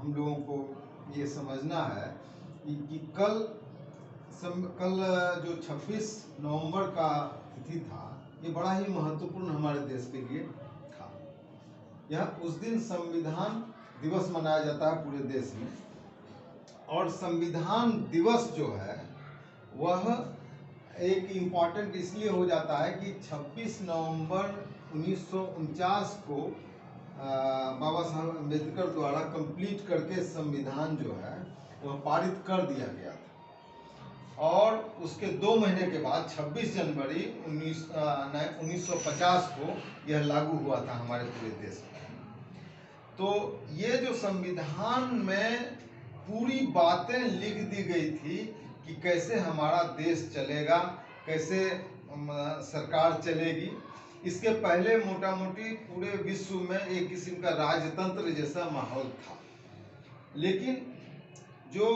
हम लोगों को ये समझना है कि कल जो 26 नवंबर का तिथि था, ये बड़ा ही महत्वपूर्ण हमारे देश के लिए था। यह उस दिन संविधान दिवस मनाया जाता है पूरे देश में। और संविधान दिवस जो है वह एक इम्पॉर्टेंट इसलिए हो जाता है कि 26 नवंबर 1949 को बाबा साहब अम्बेडकर द्वारा कंप्लीट करके संविधान जो है वह पारित कर दिया गया था। और उसके 2 महीने के बाद 26 जनवरी 1950 को यह लागू हुआ था हमारे पूरे देश में। तो ये जो संविधान में पूरी बातें लिख दी गई थी कि कैसे हमारा देश चलेगा, कैसे सरकार चलेगी। इसके पहले मोटा मोटी पूरे विश्व में एक किस्म का राजतंत्र जैसा माहौल था, लेकिन जो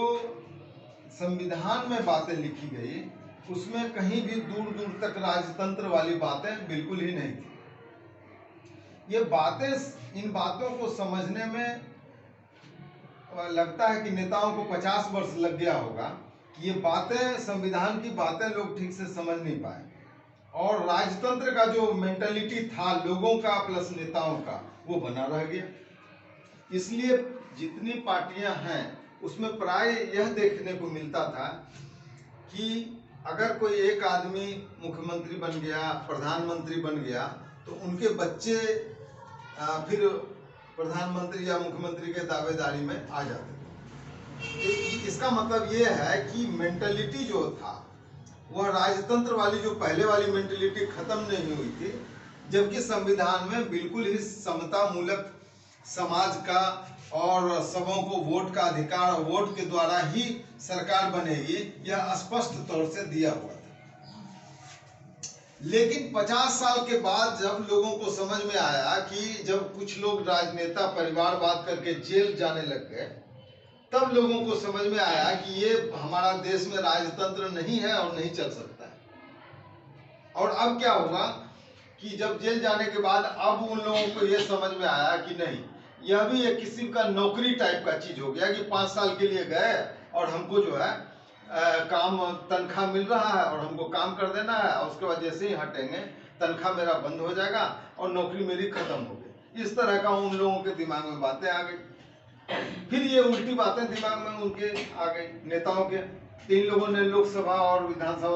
संविधान में बातें लिखी गई उसमें कहीं भी दूर दूर तक राजतंत्र वाली बातें बिल्कुल ही नहीं थी। ये बातें, इन बातों को समझने में लगता है कि नेताओं को 50 वर्ष लग गया होगा कि ये बातें, संविधान की बातें लोग ठीक से समझ नहीं पाए। और राजतंत्र का जो मेंटालिटी था लोगों का प्लस नेताओं का, वो बना रह गया। इसलिए जितनी पार्टियां हैं उसमें प्राय यह देखने को मिलता था कि अगर कोई एक आदमी मुख्यमंत्री बन गया, प्रधानमंत्री बन गया, तो उनके बच्चे फिर प्रधानमंत्री या मुख्यमंत्री के दावेदारी में आ जाते थे। इसका मतलब ये है कि मेंटालिटी जो था वह राजतंत्र वाली, जो पहले वाली मेंटालिटी खत्म नहीं हुई थी, जबकि संविधान में बिल्कुल ही समता मूलक समाज का और सबों को वोट का अधिकार, वोट के द्वारा ही सरकार बनेगी, यह स्पष्ट तौर से दिया हुआ था। लेकिन 50 साल के बाद जब लोगों को समझ में आया कि जब कुछ लोग राजनेता परिवारवाद करके जेल जाने लग गए, तब लोगों को समझ में आया कि ये हमारा देश में राजतंत्र नहीं है और नहीं चल सकता है। और अब क्या होगा कि जब जेल जाने के बाद अब उन लोगों को ये समझ में आया कि नहीं, यह भी एक किस्म का नौकरी टाइप का चीज हो गया कि 5 साल के लिए गए और हमको जो है काम, तनख्वाह मिल रहा है और हमको काम कर देना है, और उसके बाद जैसे ही हटेंगे तनख्वाह मेरा बंद हो जाएगा और नौकरी मेरी खत्म हो गई। इस तरह का उन लोगों के दिमाग में बातें आ गई। फिर ये उल्टी बातें दिमाग में उनके आ गई नेताओं के। 3 लोगों ने लोकसभा और विधानसभा